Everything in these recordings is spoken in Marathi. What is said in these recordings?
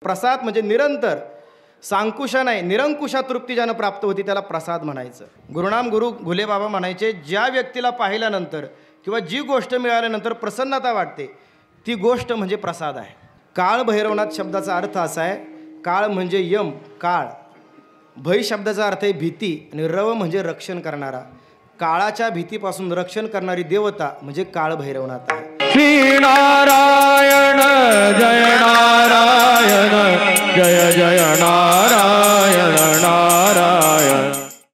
प्रसाद म्हणजे निरंतर, सांकुशा नाही, निरंकुशा तृप्ती ज्यानं प्राप्त होती त्याला प्रसाद म्हणायचं. गुरुनाम गुरु घुले बाबा म्हणायचे, ज्या व्यक्तीला पाहिल्यानंतर किंवा जी गोष्ट मिळाल्यानंतर प्रसन्नता वाटते ती गोष्ट म्हणजे प्रसाद आहे. काळ भैरवनाथ शब्दाचा अर्थ असा आहे, काळ म्हणजे यम काळ, भय शब्दाचा अर्थ आहे भीती, आणि रव म्हणजे रक्षण करणारा. काळाच्या भीतीपासून रक्षण करणारी देवता म्हणजे काळ भैरवनाथ आहे. श्री नारायण जय नारायण जय जय नारायण नारायण.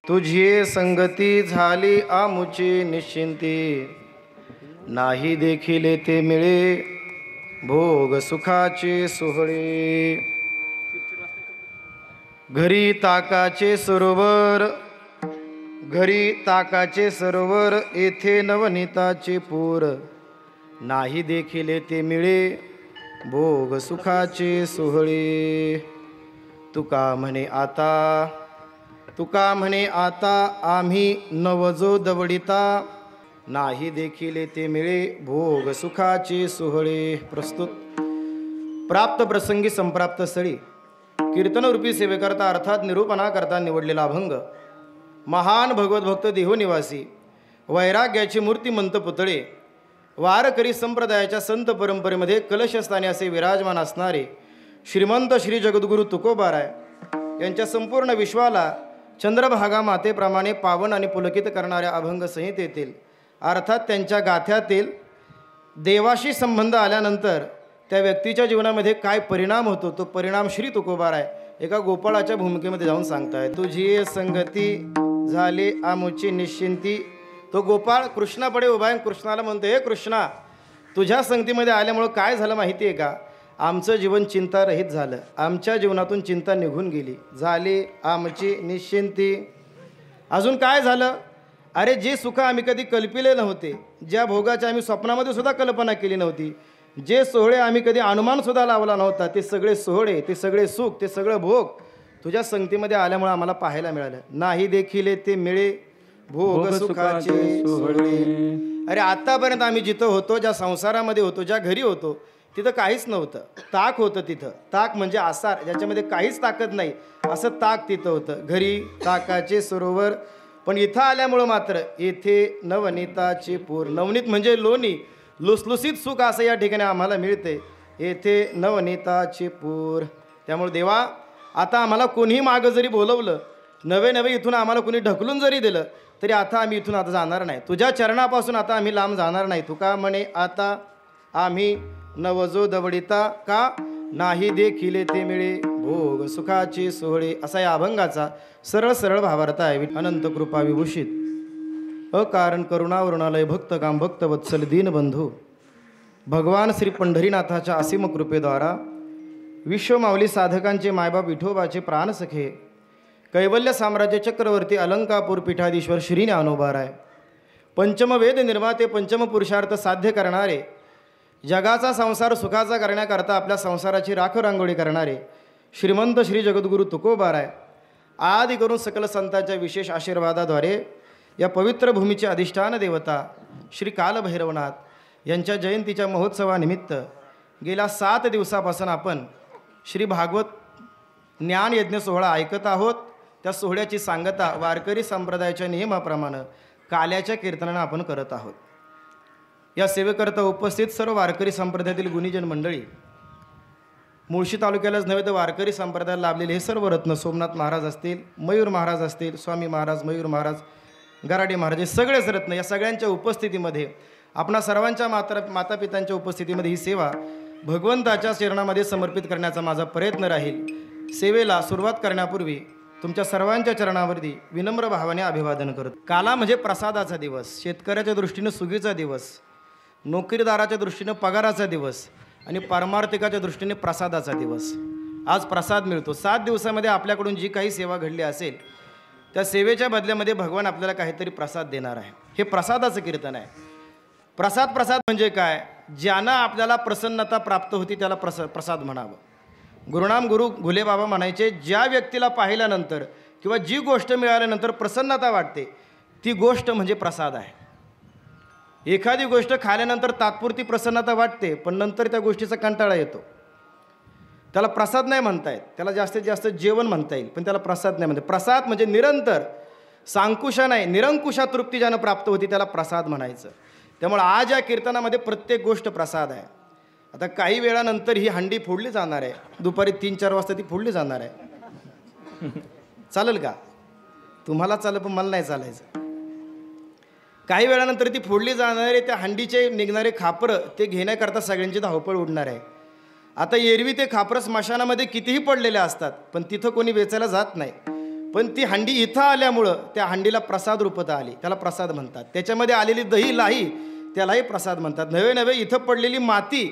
तुझी संगती झाली आमुची निश्चिंती, नाही देखील ते मिळे भोग सुखाचे सोहळे. घरी ताकाचे सरोवर, घरी ताकाचे सरोवर, येथे नवनीताचे पूर, नाही देखील ते मिळे भोग सुखाचे सोहळे. तुका म्हणे आता, तुका म्हणे आता आम्ही नवजो दवडिता, नाही देखील ते मिळे भोग सुखाचे सोहळे. प्रस्तुत प्राप्त प्रसंगी संप्राप्त स्थळी कीर्तनरूपी सेवेकरता अर्थात निरूपणाकरता निवडलेला अभंग. महान भगवतभक्त देहोनिवासी वैराग्याचे मूर्तिमंत पुतळे, वारकरी संप्रदायाच्या संत परंपरेमध्ये कलशस्थानी असे विराजमान असणारे श्रीमंत श्री जगद्गुरू तुकोबाराय यांच्या संपूर्ण विश्वाला चंद्रभागा मातेप्रमाणे पावन आणि पुलकित करणाऱ्या अभंग संहितेतील अर्थात त्यांच्या गाथ्यातील देवाशी संबंध आल्यानंतर त्या व्यक्तीच्या जीवनामध्ये काय परिणाम होतो तो परिणाम श्री तुकोबाराय एका गोपाळाच्या भूमिकेमध्ये जाऊन सांगताय. तुझी संगती झाली आमुची निश्चिंती. तो गोपाळ कृष्णापुढे उभा आहे, कृष्णाला म्हणतो, हे कृष्णा, तुझ्या संगतीमध्ये आल्यामुळं काय झालं माहिती आहे का? आमचं जीवन चिंतारहित झालं, आमच्या जीवनातून चिंता निघून गेली, झाली आमची निश्चिंती. अजून काय झालं? अरे जे सुख आम्ही कधी कल्पिले नव्हते, ज्या भोगाची आम्ही स्वप्नामध्ये सुद्धा कल्पना केली नव्हती, जे सोहळे आम्ही कधी अनुमानसुद्धा लावला नव्हता, ते सगळे सोहळे, ते सगळे सुख, ते सगळं भोग तुझ्या संगतीमध्ये आल्यामुळे आम्हाला पाहायला मिळालं. नाही देखील ते मिळे भोग सुखाचे सोहळे. अरे आत्तापर्यंत आम्ही जिथं होतो, ज्या संसारामध्ये होतो, ज्या घरी होतो, तिथं काहीच नव्हतं. ताक होतं तिथं, ताक म्हणजे आसार, ज्याच्यामध्ये काहीच ताकद नाही असं ताक तिथं होतं. घरी ताकाचे सरोवर, पण इथं आल्यामुळं मात्र येथे नवनीताचे पूर. नवनीत म्हणजे लोणी, लुसलुसीत सुख असं या ठिकाणी आम्हाला मिळते. येथे नवनीताचे पूर. त्यामुळे देवा, आता आम्हाला कोणीही मागं जरी बोलवलं, नवे नवे इथून आम्हाला कोणी ढकलून जरी दिलं, तरी आता आम्ही इथून आता जाणार नाही, तुझ्या चरणापासून आता आम्ही लांब जाणार नाही. तुका म्हणे आता आम्ही नवजो दवडिता, का नाही देखील ते मिळे भोग सुखाचे सोहळे. असा या अभंगाचा सरळ सरळ भावार्थ आहे. अनंत कृपा विभूषित अकारण करुणावरुणालय भक्त काम भक्त वत्सल दीनबंधू भगवान श्री पंढरीनाथाच्या असीम कृपेद्वारा विश्वमावली साधकांचे मायबाप विठोबाचे प्राणसखे कैवल्य साम्राज्य चक्रवर्ती अलंकापूर पीठाधीश्वर श्री ज्ञानोबाराय, पंचमवेद निर्माते, पंचम पुरुषार्थ साध्य करणारे, जगाचा संसार सुखाचा करण्याकरता आपल्या संसाराची राखरांगोळी करणारे श्रीमंत श्री जगद्गुरू तुकोबाराय आदी करून सकल संतांच्या विशेष आशीर्वादाद्वारे या पवित्र भूमीची अधिष्ठान देवता श्री कालभैरवनाथ यांच्या जयंतीच्या महोत्सवानिमित्त गेल्या 7 दिवसापासून आपण श्री भागवत ज्ञानयज्ञ सोहळा ऐकत आहोत. त्या सोहळ्याची सांगता वारकरी संप्रदायाच्या नियमाप्रमाणे काल्याच्या कीर्तनानं आपण करत आहोत. या सेवेकरता उपस्थित सर्व वारकरी संप्रदायातील गुणीजन मंडळी, मुळशी तालुक्यालाच नव्हे तर वारकरी संप्रदायाला लाभलेले हे सर्व रत्न, सोमनाथ महाराज असतील, मयूर महाराज असतील, स्वामी महाराज, मयूर महाराज, गराडे महाराज, हे सगळेच रत्न, या सगळ्यांच्या उपस्थितीमध्ये, आपणा सर्वांच्या मातापितांच्या उपस्थितीमध्ये ही सेवा भगवंताच्या चरणामध्ये समर्पित करण्याचा माझा प्रयत्न राहील. सेवेला सुरुवात करण्यापूर्वी तुमच्या सर्वांच्या चरणावरती विनम्र भावाने अभिवादन करतो. काला म्हणजे प्रसादाचा दिवस, शेतकऱ्याच्या दृष्टीनं सुगीचा दिवस, नोकरीदाराच्या दृष्टीनं पगाराचा दिवस आणि पारमार्थिकाच्या दृष्टीने प्रसादाचा दिवस. आज प्रसाद मिळतो. 7 दिवसामध्ये आपल्याकडून जी काही सेवा घडली असेल त्या सेवेच्या बदल्यामध्ये भगवान आपल्याला काहीतरी प्रसाद देणार आहे. हे प्रसादाचं कीर्तन आहे. प्रसाद म्हणजे काय? ज्यांना आपल्याला प्रसन्नता प्राप्त होती त्याला प्रसाद म्हणावं. गुरुनाम गुरु घुले बाबा म्हणायचे, ज्या व्यक्तीला पाहिल्यानंतर किंवा जी गोष्ट मिळाल्यानंतर प्रसन्नता वाटते ती गोष्ट म्हणजे प्रसाद आहे. एखादी गोष्ट खाल्यानंतर तात्पुरती प्रसन्नता वाटते, पण नंतर त्या गोष्टीचा कंटाळा येतो. त्याला प्रसाद नाही म्हणतायत, त्याला जास्तीत जास्त जेवण म्हणता येईल, पण त्याला प्रसाद नाही म्हणतात. प्रसाद म्हणजे निरंतर, सांकुशा नाही, निरंकुशा तृप्ती ज्यानं प्राप्त होती त्याला प्रसाद म्हणायचं. त्यामुळे आज या कीर्तनामध्ये प्रत्येक गोष्ट प्रसाद आहे. आता काही वेळानंतर ही हंडी फोडली जाणार आहे, दुपारी 3-4 वाजता ती फोडली जाणार आहे. चालेल का? तुम्हाला चालेल, पण मला नाही चालायचं. काही वेळानंतर ती फोडली जाणार आहे, त्या हंडीचे निघणारे खापरं ते घेण्याकरता सगळ्यांची धावपळ उडणार आहे. आता एरवी ते खापरं स्मशानामध्ये कितीही पडलेले असतात, पण तिथं कोणी वेचायला जात नाही. पण ती हंडी इथं आल्यामुळं त्या हंडीला प्रसाद रूपता आली, त्याला प्रसाद म्हणतात. त्याच्यामध्ये आलेली दही लाही त्यालाही प्रसाद म्हणतात. नवे नवे इथं पडलेली माती,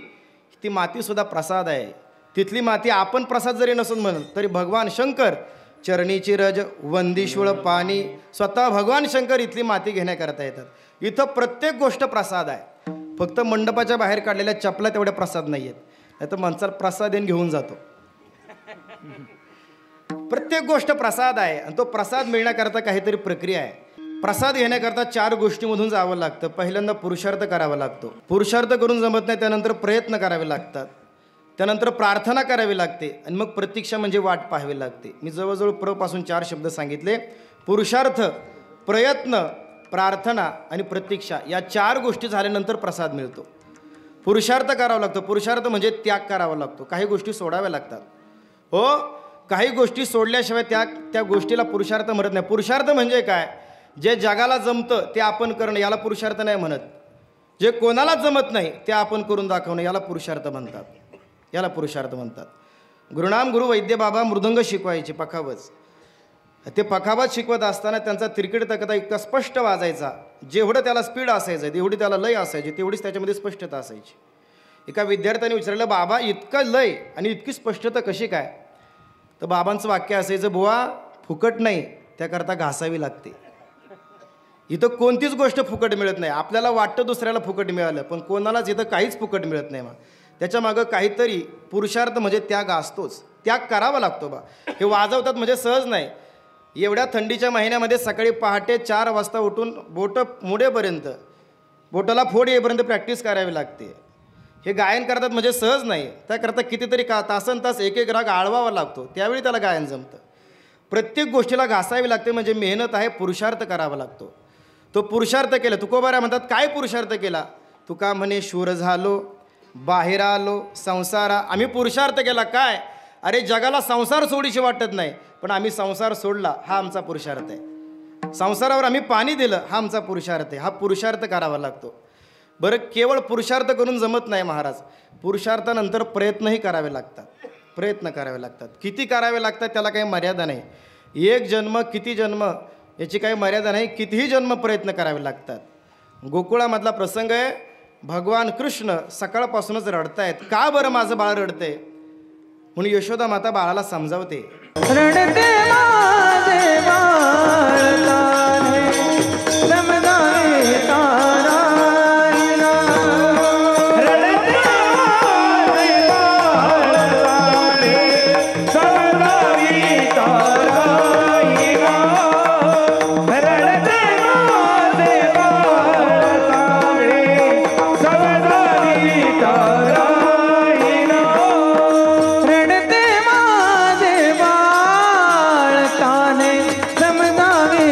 ती मातीसुद्धा प्रसाद आहे. तिथली माती आपण प्रसाद जरी नसून म्हणत तरी भगवान शंकर चरणीची रज वंदीश्वळ पाणी, स्वतः भगवान शंकर इथली माती घेण्याकरता येतात. इथं प्रत्येक गोष्ट प्रसाद आहे. फक्त मंडपाच्या बाहेर काढलेल्या चपला तेवढ्या प्रसाद नाही आहेत, नाही तर माणसाला प्रसाद येऊन घेऊन जातो. प्रत्येक गोष्ट प्रसाद आहे आणि तो प्रसाद मिळण्याकरता काहीतरी प्रक्रिया आहे. प्रसाद घेण्याकरता 4 गोष्टीमधून जावं लागतं. पहिल्यांदा पुरुषार्थ करावा लागतो, पुरुषार्थ करून जमत नाही, त्यानंतर प्रयत्न करावे लागतात, त्यानंतर प्रार्थना करावी लागते आणि मग प्रतीक्षा म्हणजे वाट पाहावी लागते. मी जवळजवळ पासून 4 शब्द सांगितले. पुरुषार्थ, प्रयत्न, प्रार्थना आणि प्रतीक्षा या 4 गोष्टी झाल्यानंतर प्रसाद मिळतो. पुरुषार्थ करावा लागतो. पुरुषार्थ म्हणजे त्याग करावा लागतो, काही गोष्टी सोडाव्या लागतात. हो, काही गोष्टी सोडल्याशिवाय त्या गोष्टीला पुरुषार्थ म्हणत नाही. पुरुषार्थ म्हणजे काय? जे जगाला जमतं ते आपण करणं, याला पुरुषार्थ नाही म्हणत. जे कोणाला जमत नाही ते आपण करून दाखवणं, याला पुरुषार्थ म्हणतात. याला पुरुषार्थ म्हणतात. गुरुनाम गुरु वैद्य बाबा मृदंग शिकवायचे, पखावज. ते पखावज शिकवत असताना त्यांचा तिरकीट तक्ता इतका स्पष्ट वाजायचा, जेवढं त्याला स्पीड असायचं तेवढी त्याला लय असायची, तेवढीच त्याच्यामध्ये स्पष्टता असायची. एका विद्यार्थ्याने विचारलं, बाबा इतकं लय आणि इतकी स्पष्टता कशी काय? तर बाबांचं वाक्य असायचं, बुवा फुकट नाही, त्याकरता घासावी लागते. इथं कोणतीच गोष्ट फुकट मिळत नाही. आपल्याला वाटतं दुसऱ्याला फुकट मिळालं, पण कोणालाच इथं काहीच फुकट मिळत नाही. मग त्याच्यामागं काहीतरी पुरुषार्थ म्हणजे त्याग असतोच, त्याग करावा लागतो. बा हे वाजवतात म्हणजे सहज नाही. एवढ्या थंडीच्या महिन्यामध्ये सकाळी पहाटे 4 वाजता उठून बोटं मोडेपर्यंत, बोटाला फोड येईपर्यंत प्रॅक्टिस करावी लागते. हे गायन करतात म्हणजे सहज नाही. त्याकरता कितीतरी तासन-तास एक राग आळवावा लागतो, त्यावेळी त्याला गायन जमतं. प्रत्येक गोष्टीला घासावी लागते म्हणजे मेहनत आहे, पुरुषार्थ करावा लागतो. तो पुरुषार्थ केला. तुकोबारा म्हणतात, काय पुरुषार्थ केला? तुका म्हणे, शूर झालो, बाहेर आलो, संसारा. आम्ही पुरुषार्थ केला काय? अरे जगाला संसार सोडीशी वाटत नाही, पण आम्ही संसार सोडला, हा आमचा पुरुषार्थ आहे. संसारावर आम्ही पाणी दिलं, हा आमचा पुरुषार्थ आहे. हा पुरुषार्थ करावा लागतो. बरं, केवळ पुरुषार्थ करून जमत नाही महाराज, पुरुषार्थानंतर प्रयत्नही करावे लागतात. प्रयत्न करावे लागतात. किती करावे लागतात त्याला काही मर्यादा नाही. 1 जन्म, किती जन्म याची काही मर्यादा नाही. कितीही जन्म प्रयत्न करावे लागतात. गोकुळामधला प्रसंग आहे. भगवान कृष्ण सकाळपासूनच रडतायत. का बरं माझं बाळ रडतंय? म्हणून यशोदा माता बाळाला समजावते. रडते माझे बाळ लाले, समजावे तारा. समजावे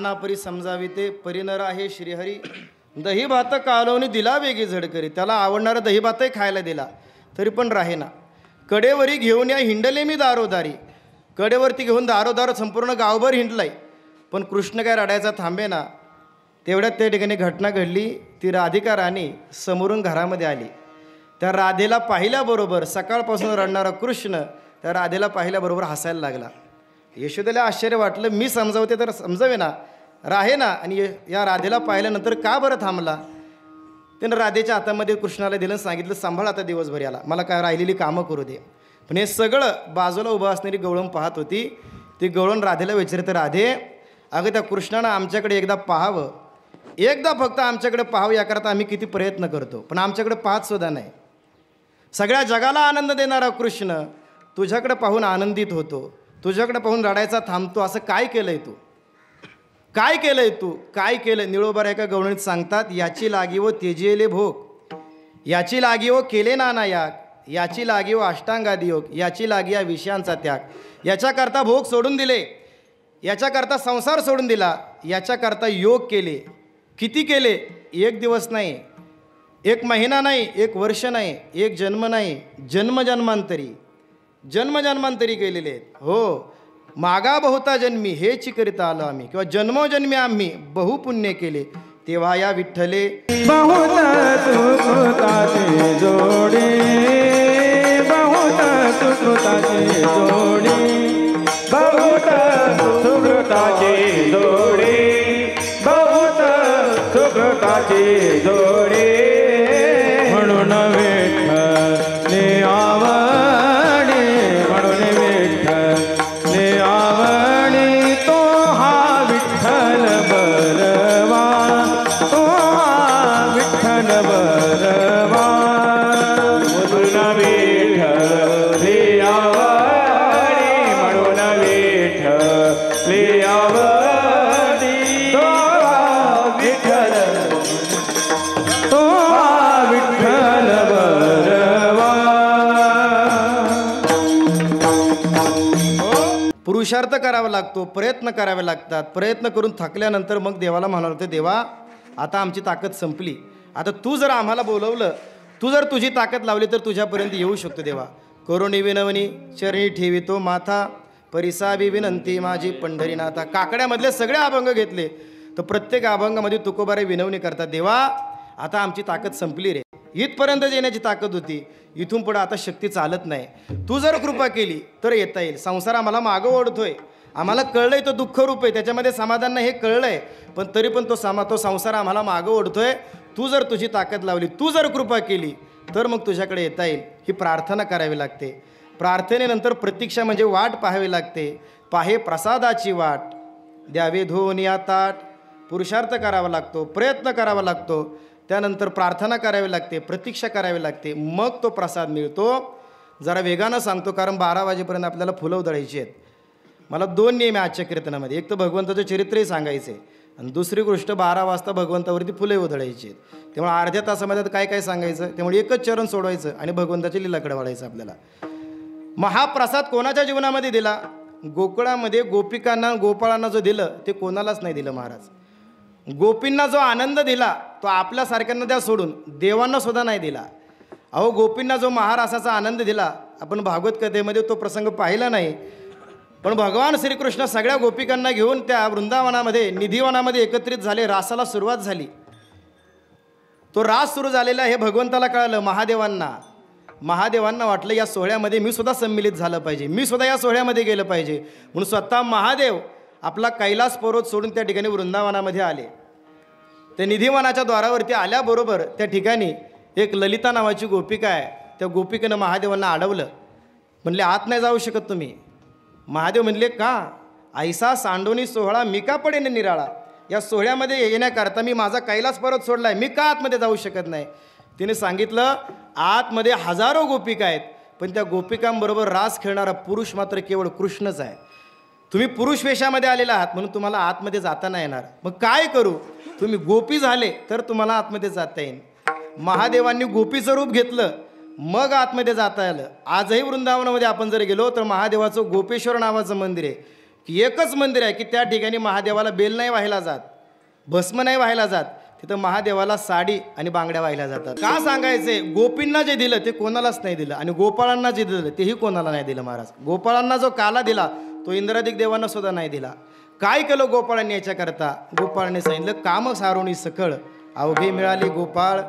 नानापरी समजाविते परी न राहे श्रीहरी. दही भात कालवणी दिला वेगी झडकरी. त्याला आवडणारं दही भातही खायला दिला तरी पण राहेना. कडेवरी घेऊन या हिंडले मी दारोदारी. कडेवरती घेऊन दारोदार संपूर्ण गावभर हिंडलाय पण कृष्ण काय रडायचा थांबे ना. तेवढ्यात त्या ठिकाणी घटना घडली. ती राधिका राणी समोरून घरामध्ये आली. त्या राधेला पाहिल्याबरोबर सकाळपासून रडणारा कृष्ण त्या राधेला पाहिल्याबरोबर हसायला लागला. यशोदेला आश्चर्य वाटलं. मी समजावते तर समजावे ना, राहे ना, आणि या राधेला पाहिल्यानंतर का बरं थांबला. त्यानं राधेच्या हातामध्ये कृष्णाला दिलं, सांगितलं सांभाळ आता दिवसभर याला, मला काय राहिलेली कामं करू दे. पण हे सगळं बाजूला उभं असणारी गवळण पाहत होती. ती गवळण राधेला विचारते, राधे अगं त्या कृष्णानं आमच्याकडे एकदा पाहावं, एकदा फक्त आमच्याकडे पाहावं याकरता आम्ही किती प्रयत्न करतो पण आमच्याकडे पाहतसुद्धा नाही. सगळ्या जगाला आनंद देणारा कृष्ण तुझ्याकडे पाहून आनंदित होतो, तुझ्याकडे पाहून रडायचा थांबतो. असं काय केलंय तू, काय केलंय तू, काय केलं. निळोबार एका गवळणीत सांगतात, याची लागी व तेजेले भोग, याची लागी व केले नाना याग, याची लागी व अष्टांगादी योग, याची लागी या विषयांचा त्याग. याच्याकरता भोग सोडून दिले, याच्याकरता संसार सोडून दिला, याच्याकरता योग केले. किती केले, एक दिवस नाही, एक महिना नाही, एक वर्ष नाही, एक जन्म नाही, जन्मजन्मांतरी जन्मजन्मांतरी केलेले आहेत. हो, मागा बहुता जन्मी हेच करिता आलो आम्ही, किंवा जन्मोजन्मी आम्ही बहुपुण्य केले. तेव्हा या विठ्ठले बहुत सुकृताचे जोडे, बहुत सुकृताचे जोडे, बहुत सुकृताचे जोडे, बहुत सुकृताचे जोडे. म्हणून विठ्ठले आवडे, म्हणून विठ्ठले आवडे. तो हा विठ्ठल बलवा, तो हा विठ्ठल बलवा. म्हणून विठ्ठले आवडे, म्हणून विठ्ठले आवडे. तो हा विठ्ठल, तो हा विठ्ठल बलवा. पुरुषार्थ करावा लागतो, प्रयत्न करावे लागतात. प्रयत्न करून थकल्यानंतर मग देवाला म्हणावं लागतं, देवा आता आमची ताकद संपली, आता तू जर आम्हाला बोलवलं, तू जर तुझी ताकद लावली तर तुझ्यापर्यंत येऊ शकतो. देवा करुणी विनवणी चरणी ठेवितो माथा, परिसावी विनंती माझी पंढरीनाथा. काकड्यामधले सगळे अभंग घेतले तर प्रत्येक अभंगामध्ये तुकोबारे विनवणी करतात, देवा आता आमची ताकद संपली रे, इथपर्यंत येण्याची ताकद होती, इथून पुढे आता शक्ती चालत नाही, तू जर कृपा केली तर येता येईल. संसार आम्हाला मागं ओढतोय, आम्हाला कळलंय तो दुःख रूप आहे, त्याच्यामध्ये समाधान नाही हे कळलंय, पण तरी पण तो संसार आम्हाला मागं ओढतोय. तू जर तुझी ताकद लावली, तू जर कृपा केली तर मग तुझ्याकडे येता येईल. ही प्रार्थना करावी लागते. प्रार्थनेनंतर प्रतीक्षा म्हणजे वाट पाहावी लागते. पाहे प्रसादाची वाट, द्यावे धोनी या ताट. पुरुषार्थ करावा लागतो, प्रयत्न करावा लागतो, त्यानंतर प्रार्थना करावी लागते, प्रतीक्षा करावी लागते, मग तो प्रसाद मिळतो. जरा वेगानं सांगतो कारण 12 वाजेपर्यंत आपल्याला फुलं उधळायची आहेत. मला 2 नियम आहे आजच्या कीर्तनामध्ये, एक तर भगवंताचं चरित्रही सांगायचं आहे आणि दुसरी गोष्ट 12 वाजता भगवंतावरती फुले उधळायची आहेत. त्यामुळे अर्ध्या तासामध्ये काय काय सांगायचं, त्यामुळे एकच चरण सोडवायचं आणि भगवंताची लीलाकडे वाढायचं. आपल्याला महाप्रसाद कोणाच्या जीवनामध्ये दिला, गोकुळामध्ये गोपिकांना गोपाळांना जो दिलं ते कोणालाच नाही दिलं महाराज. गोपींना जो आनंद दिला तो आपल्यासारख्यांना द्या सोडून देवांना सुद्धा नाही दिला. अहो गोपींना जो महारासाचा आनंद दिला, आपण भागवत कथेमध्ये तो प्रसंग पाहिला नाही, पण भगवान श्रीकृष्ण सगळ्या गोपिकांना घेऊन त्या वृंदावनामध्ये निधिवनामध्ये एकत्रित झाले. रासाला सुरुवात झाली. तो रास सुरू झालेला हे भगवंताला कळलं, महादेवांना वाटलं या सोहळ्यामध्ये मी सुद्धा सम्मिलित झालं पाहिजे, मी सुद्धा या सोहळ्यामध्ये गेलं पाहिजे. म्हणून स्वतः महादेव आपला कैलास पर्वत सोडून त्या ठिकाणी वृंदावनामध्ये आले. त्या निधिवनाच्या द्वारावरती आल्याबरोबर त्या ठिकाणी एक ललिता नावाची गोपिका आहे, त्या गोपिकेनं महादेवांना अडवलं. म्हणले आत नाही जाऊ शकत तुम्ही. महादेव म्हणले का, ऐसा सांडोनी सोहळा मी का पडेन निराळा, या सोहळ्यामध्ये येण्याकरता मी माझा कैलास पर्वत सोडलाय, मी का आतमध्ये जाऊ शकत नाही. तिने सांगितलं आतमध्ये हजारो गोपिका आहेत, पण त्या गोपिकांबरोबर रास खेळणारा पुरुष मात्र केवळ कृष्णच आहे. तुम्ही पुरुष वेशामध्ये आलेला आहात म्हणून तुम्हाला आतमध्ये जाता नाही येणार. मग काय करू, तुम्ही गोपी झाले तर तुम्हाला आतमध्ये जाता येईल. महादेवांनी गोपीचं रूप घेतलं, मग आतमध्ये जाता आलं. आजही वृंदावनामध्ये आपण जर गेलो तर महादेवाचं गोपेश्वर नावाचं मंदिर आहे. की एकच मंदिर आहे की त्या ठिकाणी महादेवाला बेल नाही वाहिला जात, भस्म नाही वाहिला जात, तिथं महादेवाला साडी आणि बांगड्या वाहिल्या जातात. का सांगायचे? गोपींना जे दिलं ते कोणालाच नाही दिलं आणि गोपाळांना जे दिलं तेही कोणाला नाही दिलं महाराज. गोपाळांना जो काला दिला तो इंद्रादिक देवांना सुद्धा नाही दिला. काय केलं गोपाळांनी याच्याकरता? गोपाळांनी सांगितलं काम सारोणी सकळ अवघे मिळाले गोपाळ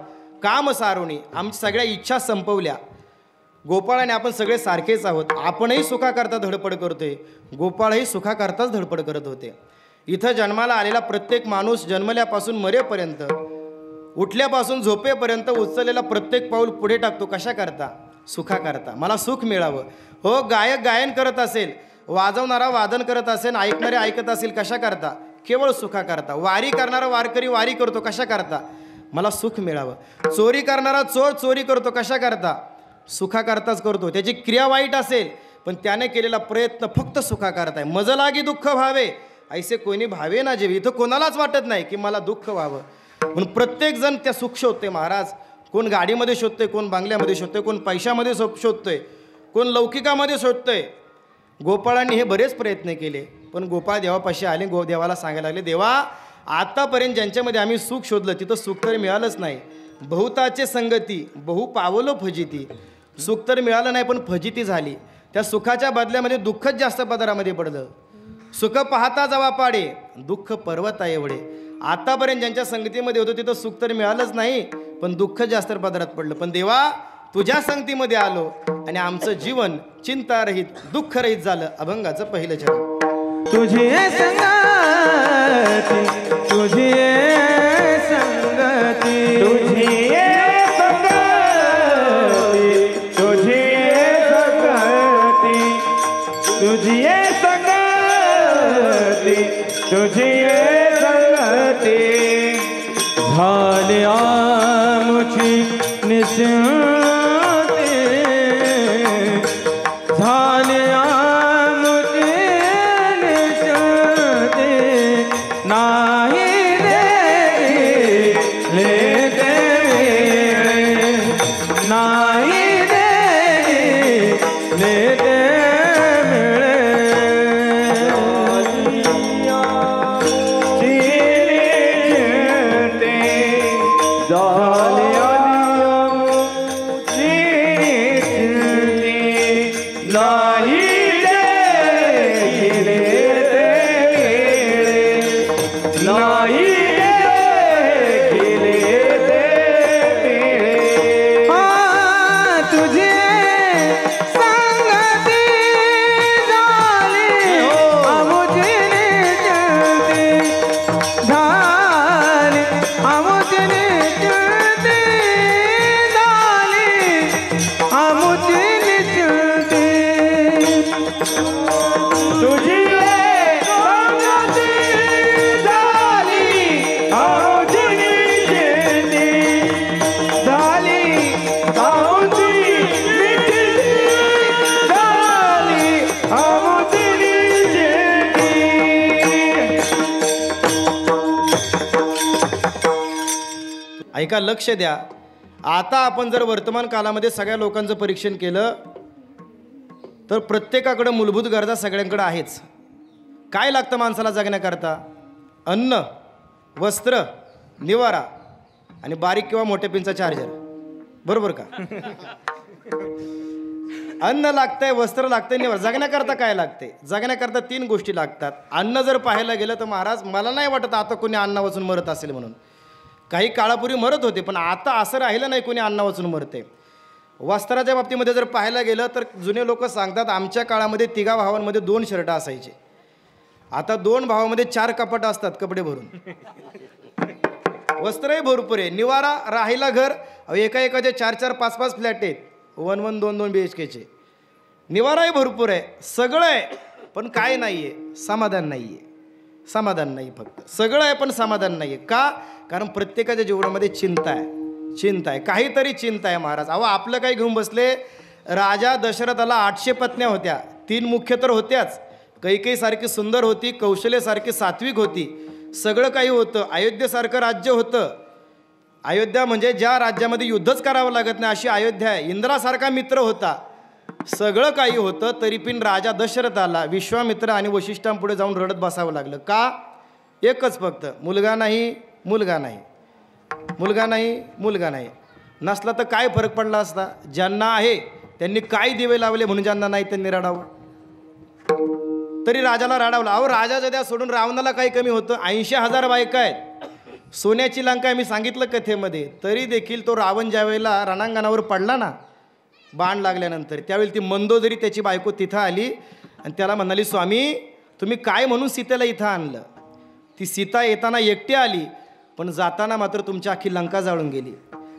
काम सारोणी. आमच्या सगळ्या इच्छा संपवल्या. गोपाळाने आपण सगळे सारखेच आहोत. आपणही सुखाकरता धडपड करतोय, गोपाळही सुखाकरताच धडपड करत होते. इथं जन्माला आलेला प्रत्येक माणूस जन्मल्यापासून मरेपर्यंत, उठल्यापासून झोपेपर्यंत उचललेला प्रत्येक पाऊल पुढे टाकतो. कशा करता? सुखाकरता. मला सुख मिळावं. हो, गायक गायन करत असेल, वाजवणारा वादन करत असेल, ऐकणारे ऐकत असेल, कशा करता? केवळ सुखाकरता. वारी करणारा वारकरी वारी करतो, कशा करता? मला सुख मिळावं. चोरी करणारा चोर चोरी करतो, कशा करता? सुखाकरताच करतो. त्याची क्रिया वाईट असेल पण त्याने केलेला प्रयत्न फक्त सुखाकरता आहे. मज लागी दुःख व्हावे ऐसे कोणी भावे ना जेवी. इथं कोणालाच वाटत नाही की मला दुःख व्हावं, म्हणून प्रत्येकजण त्या सुख शोधते महाराज. कोण गाडीमध्ये शोधतोय, कोण बांगल्यामध्ये शोधतोय, कोण पैशामध्ये शोधतोय, कोण लौकिकामध्ये शोधतोय. गोपाळांनी हे बरेच प्रयत्न केले पण गोपाळ देवापाशी आले. देवाला सांगायला लागले, देवा आतापर्यंत ज्यांच्यामध्ये आम्ही सुख शोधलं तिथं सुख तर मिळालंच नाही. बहुताचे संगती बहु पावलो फजिती. सुख तर मिळालं नाही पण फजिती झाली. त्या सुखाच्या बदल्यामध्ये दुःखच जास्त पदरामध्ये पडलं. सुख पाहता जवा पाडे दुःख पर्वता एवढे. आतापर्यंत ज्यांच्या संगतीमध्ये होतो तिथं सुख तर मिळालंच नाही पण दुःख जास्त पदरात पडलं. पण देवा तुझ्या संगतीमध्ये आलो आणि आमचं जीवन चिंतारहित दुःखरहित झालं. अभंगाचं पहिलं चरण. तुझी संगती तुझी संगती तुझी तुझी संगती तुझी संगती झाली आमची निस्यती झाली आमची निस्यती नाही रे नाही रे ऐका, लक्ष द्या. आता आपण जर वर्तमान कालामध्ये सगळ्या लोकांचं परीक्षण केलं तर प्रत्येकाकडे मूलभूत गरजा सगळ्यांकडे आहेच. काय लागतं माणसाला जगण्याकरता? अन्न, वस्त्र, निवारा आणि बारीक किंवा मोठ्या पिनचा चार्जर. बरोबर का? अन्न लागतंय, वस्त्र लागतंय, निवारा. जगण्याकरता काय लागते? जगण्याकरता 3 गोष्टी लागतात. अन्न जर पाहायला गेलं तर महाराज मला नाही वाटत आता कोणी अन्न वाचून मरत असेल म्हणून. काही काळापूर्वी मरत होते पण आता असं राहिलं नाही कोणी अन्न वाचून मरते. वस्त्राच्या बाबतीमध्ये जर पाहायला गेलं तर जुने लोक सांगतात आमच्या काळामध्ये 3 भावांमध्ये 2 शर्ट असायचे. आता 2 भावामध्ये 4 कपाट असतात कपडे भरून. वस्त्रही भरपूर आहे, निवारा राहायला घर एका एकाचे 4-4, 5-5 फ्लॅट आहेत, 1-1, 2-2 BHKचे. निवाराही भरपूर आहे, सगळं आहे पण काय नाही आहे? समाधान नाही आहे. समाधान नाही, फक्त सगळं आहे पण समाधान नाही आहे. का? कारण प्रत्येकाच्या जीवनामध्ये चिंता आहे, चिंता आहे, काहीतरी चिंता आहे महाराज. अहो आपलं काही घेऊन बसले. राजा दशरथाला 800 पत्न्या होत्या, 3 मुख्य तर होत्याच. कैकेयी सारखी सुंदर होती, कौशल्यसारखी सात्विक होती, सगळं काही होतं. अयोध्येसारखं राज्य होतं. अयोध्या म्हणजे ज्या राज्यामध्ये युद्धच करावं लागत नाही अशी अयोध्या आहे. इंद्रासारखा मित्र होता सगळं काही होतं तरी पण राजा दशरथाला विश्वामित्र आणि वशिष्ठांपुढे जाऊन रडत बसावं लागलं. का? एकच फक्त, मुलगा नाही, मुलगा नाही, मुलगा नाही, मुलगा नाही. नसला तर काय फरक पडला असता? ज्यांना आहे त्यांनी काय दिवे लावले म्हणून ज्यांना नाही त्यांनी रडावं. तरी राजाला रडावलं. अहो राजाच्या द्या सोडून रावणाला काही कमी होतं? 80,000 बायका आहेत, सोन्याची लंका आहे, मी सांगितलं कथेमध्ये. तरी देखील तो रावण ज्या वेळेला रणांगणावर पडला ना बाण लागल्यानंतर, त्यावेळी ती मंदोदरी त्याची बायको तिथं आली आणि त्याला म्हणाली, स्वामी तुम्ही काय म्हणून सीतेला इथं आणलं? ती सीता येताना एकटी आली पण जाताना मात्र तुमची अख्खी लंका जाळून गेली.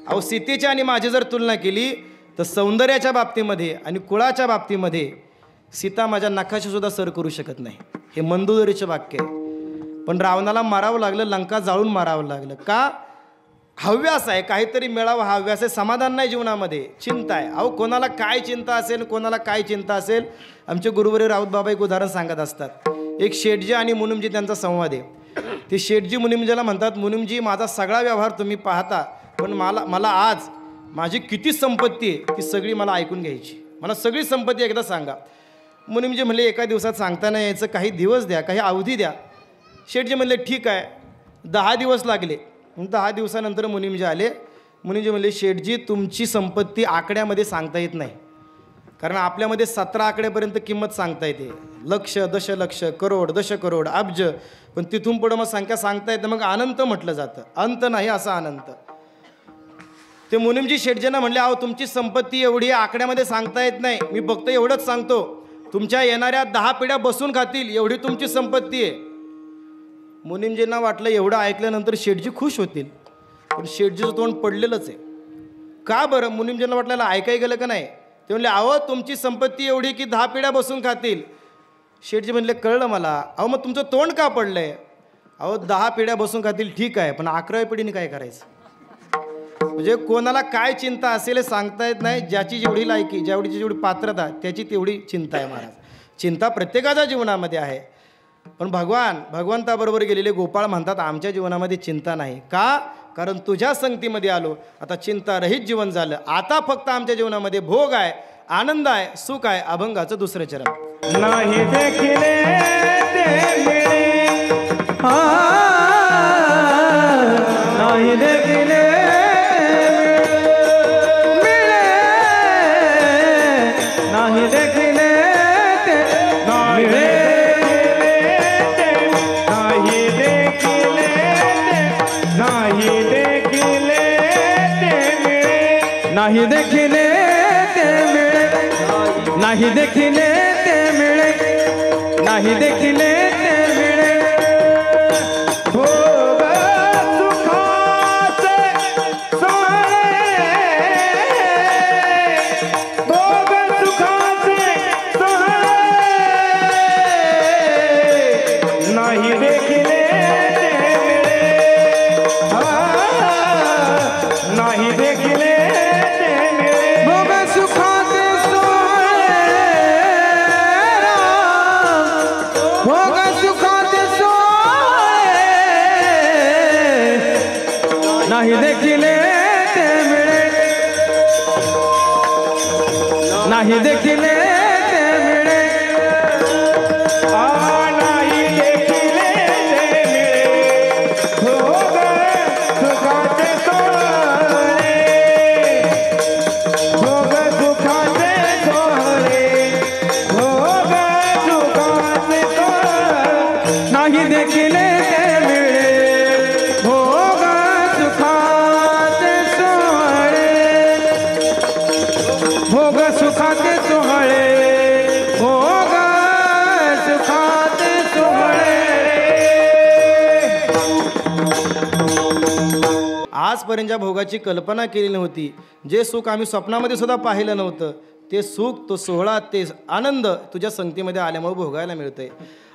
अहो सीतेची आणि माझी जर तुलना केली तर सौंदर्याच्या बाबतीमध्ये आणि कुळाच्या बाबतीमध्ये सीता माझ्या नखाशी सुद्धा सर करू शकत नाही. हे मंदोदरीचं वाक्य आहे. पण रावणाला मारावं लागलं, लंका जाळून मारावं लागलं. का? हव्यास आहे, काहीतरी मिळावं हा हव्यास आहे. समाधान नाही जीवनामध्ये, चिंता आहे. अहो कोणाला काय चिंता असेल, कोणाला काय चिंता असेल. आमचे गुरुवर्य राऊत बाबा एक उदाहरण सांगत असतात. एक शेठजी आणि मुनिमजी त्यांचा संवाद आहे. ते शेठजी मुनिमजीला म्हणतात, मुनिमजी माझा सगळा व्यवहार तुम्ही पाहता पण मला आज माझी किती संपत्ती आहे ती सगळी मला ऐकून घ्यायची. मला सगळी संपत्ती एकदा सांगा. मुनिमजी म्हणले एका दिवसात सांगता नाही यायचं, काही दिवस द्या, काही अवधी द्या. शेठजी म्हणले ठीक आहे. 10 दिवस लागले. 10 दिवसानंतर मुनिमजी आले. मुनिमजी म्हणले शेठजी तुमची संपत्ती आकड्यामध्ये सांगता येत नाही, कारण आपल्यामध्ये 17 आकड्यापर्यंत किंमत सांगता येते. लक्ष, दशलक्ष, करोड, दशकरोड, अब्ज. पण तिथून पुढं मग संख्या सांगता येतं, मग अनंत म्हटलं जातं. अंत नाही असा अनंत. ते मुनिमजी शेठजींना म्हणले अहो तुमची संपत्ती एवढी आकड्यामध्ये सांगता येत नाही, मी फक्त एवढंच सांगतो तुमच्या येणाऱ्या 10 पिढ्या बसून खातील एवढी तुमची संपत्ती आहे. मुनिमजींना वाटलं एवढं ऐकल्यानंतर शेठजी खुश होतील, पण शेठजीचं तोंड पडलेलंच आहे. का बरं? मुनिमजींना वाटलं ऐकाय गेलं का नाही. ते म्हणले अहो तुमची संपत्ती एवढी की 10 पिढ्या बसून खातील. शेठजी म्हणले कळलं मला. अहो मग तुमचं तोंड का पडलंय? अहो 10 पिढ्या बसून खातील ठीक आहे, पण 11व्या पिढीने काय करायचं? म्हणजे कोणाला काय चिंता असेल हे सांगता येत नाही. ज्याची जेवढी लायकी, जेवढीची जेवढी पात्रता त्याची तेवढी चिंता आहे महाराज. चिंता प्रत्येकाच्या जीवनामध्ये आहे. पण भगवंताबरोबर गेलेले गोपाळ म्हणतात आमच्या जीवनामध्ये चिंता नाही. का? कारण तुझ्या संगतीमध्ये आलो, आता चिंता रहित जीवन झालं. आता फक्त आमच्या जीवनामध्ये भोग आहे, आनंद आहे, सुख आहे. अभंगाचं दुसरं चरण. नाही देखिले ते मिळे, नाही देखिले मिळे, नाही देखिले ते मिळे, नाही देखिले ते, नाही देखिले ते मिळे, नाही देखिले ते मिळे, नाही देखिले ते मिळे, नाही देखिले ते मिळे. भोग सुखाचे सोहळे, भोग सुखाचे सोहळे, नाही देखिले ते मिळे, नाही देखिले ते मिळे. भोग सुखाचे भोग सुखाचे सोहळे, नाही देखिले ते मिळे, नाही देखिले ते मिळे, नाही देखिले ते मिळे. भोग सुखाचे सोहळे, भोग सुखाचे सोहळे, भोग सुखाचे सोहळे, नाही देखिले ते मिळे. भोग सुखाचे सोहळे, भोग सुखाचे सोहळे, भोग सुखाचे सोहळे. आजपर्यंत ज्या भोगाची कल्पना केली नव्हती, जे सुख आम्ही स्वप्नामध्ये सुद्धा पाहिलं नव्हतं, ते सुख, तो सोहळा, ते आनंद तुझ्या संगतीमध्ये आल्यामुळे भोगायला मिळतंय.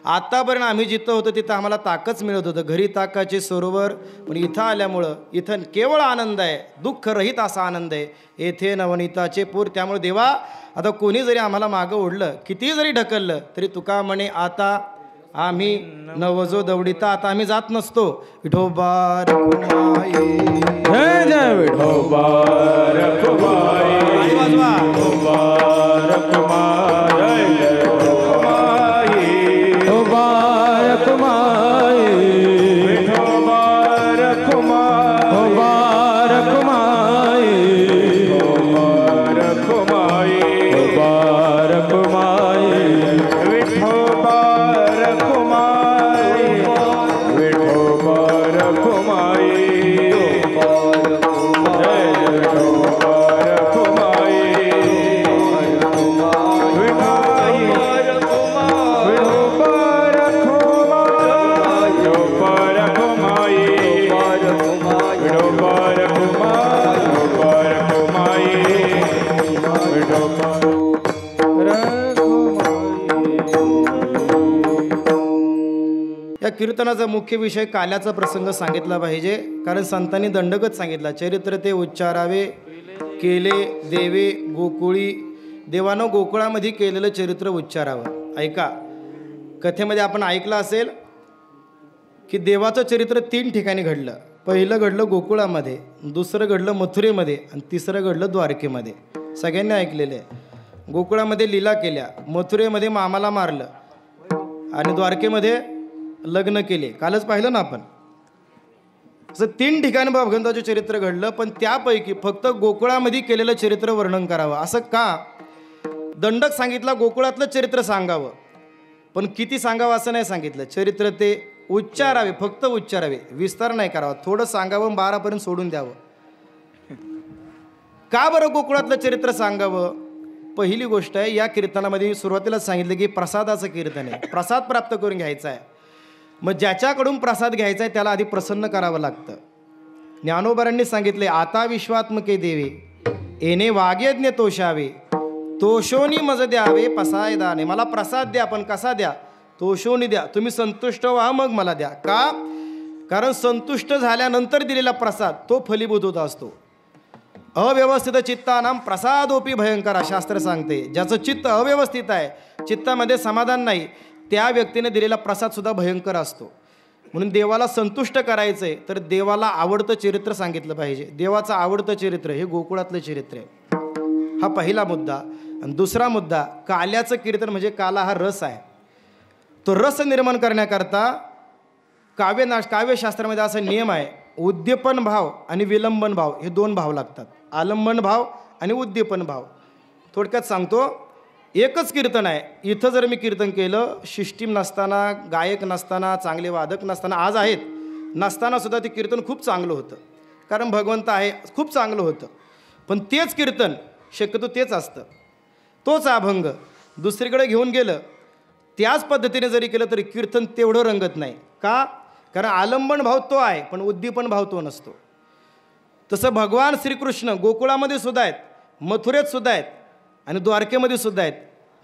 आतापर्यंत आम्ही जिथं होतो तिथं आम्हाला ताकच मिळत होतं, घरी ताकाचे सरोवर. पण इथं आल्यामुळं इथं केवळ आनंद आहे, दुःख रहित असा आनंद आहे. येथे नवनीताचे पूर. त्यामुळे देवा आता कोणी जरी आम्हाला मागं ओढलं, किती जरी ढकललं, तरी तुका म्हणे आता आम्ही नवजो दवडीता. आता आम्ही जात नसतो. विठोबा रखुमाई, जय जय विठोबा रखुमाई, वाजवा. विठोबा रखुमाई. कीर्तनाचा मुख्य विषय काल्याचा प्रसंग सांगितला पाहिजे, कारण संतांनी दंडकच सांगितला, चरित्र ते उच्चारावे केले देवे गोकुळी, देवानं गोकुळामध्ये केलेलं चरित्र उच्चारावं. ऐका, कथेमध्ये आपण ऐकलं असेल की देवाचं चरित्र 3 ठिकाणी घडलं. पहिलं घडलं गोकुळामध्ये, दुसरं घडलं मथुरेमध्ये आणि तिसरं घडलं द्वारकेमध्ये. सगळ्यांनी ऐकलेलं आहे. गोकुळामध्ये लीला केल्या, मथुरेमध्ये मामाला मारलं आणि द्वारकेमध्ये लग्न केले. कालच पाहिलं ना आपण. असं 3 ठिकाणी भगवंताचं चरित्र घडलं, पण त्यापैकी फक्त गोकुळामध्ये केलेलं चरित्र वर्णन करावं. असं का? दंडक सांगितला गोकुळातलं चरित्र सांगावं, पण किती सांगावं असं नाही सांगितलं. चरित्र ते उच्चारावे, फक्त उच्चारावे, विस्तार नाही करावा. थोडं सांगावं, 12पर्यंत सोडून द्यावं. का बरं गोकुळातलं चरित्र सांगावं? पहिली गोष्ट आहे, या कीर्तनामध्ये सुरुवातीलाच सांगितलं की प्रसादाचं कीर्तन आहे, प्रसाद प्राप्त करून घ्यायचा आहे. मग ज्याच्याकडून प्रसाद घ्यायचा आहे त्याला आधी प्रसन्न करावं लागतं. ज्ञानोबारांनी सांगितले, आता विश्वात्मके देवे येणे वाग्यज्ञ तोषावे, तोषोनी मज द्यावे पसाय दाने. मला प्रसाद द्या, पण कसा द्या? तोषोनी द्या. तुम्ही संतुष्ट व्हा मग मला द्या. का? कारण संतुष्ट झाल्यानंतर दिलेला प्रसाद तो फलीभूत होत असतो. अव्यवस्थित चित्तानाम प्रसादोपी भयंकर, शास्त्र सांगते. ज्याचं चित्त अव्यवस्थित आहे, चित्तामध्ये समाधान नाही, त्या व्यक्तीने दिलेला प्रसाद सुद्धा भयंकर असतो. म्हणून देवाला संतुष्ट करायचं आहे तर देवाला आवडतं चरित्र सांगितलं पाहिजे. देवाचं आवडतं चरित्र हे गोकुळातलं चरित्र आहे. हा पहिला मुद्दा. आणि दुसरा मुद्दा, काल्याचं कीर्तन म्हणजे काला हा रस आहे. तो रस निर्माण करण्याकरता काव्यशास्त्रामध्ये असा नियम आहे, उद्दीपन भाव आणि विलंबन भाव हे 2 भाव लागतात. आलंबन भाव आणि उद्दीपन भाव. थोडक्यात सांगतो, एकच कीर्तन आहे. इथं जर मी कीर्तन केलं, सिस्टीम नसताना, गायक नसताना, चांगले वादक नसताना, आज आहेत नसताना सुद्धा ते कीर्तन खूप चांगलं होतं, कारण भगवंत आहे, खूप चांगलं होतं. पण तेच कीर्तन शक्यतो तेच असतं, तोच अभंग दुसरीकडे घेऊन गेलं, त्याच पद्धतीने जरी केलं तरी कीर्तन तेवढं रंगत नाही. का? कारण आलंबन भाव तो आहे, पण उद्दीपन भाव तो नसतो. तसं भगवान श्रीकृष्ण गोकुळामध्ये सुद्धा आहेत, मथुरेत सुद्धा आहेत आणि द्वारकेमध्ये सुद्धा आहेत.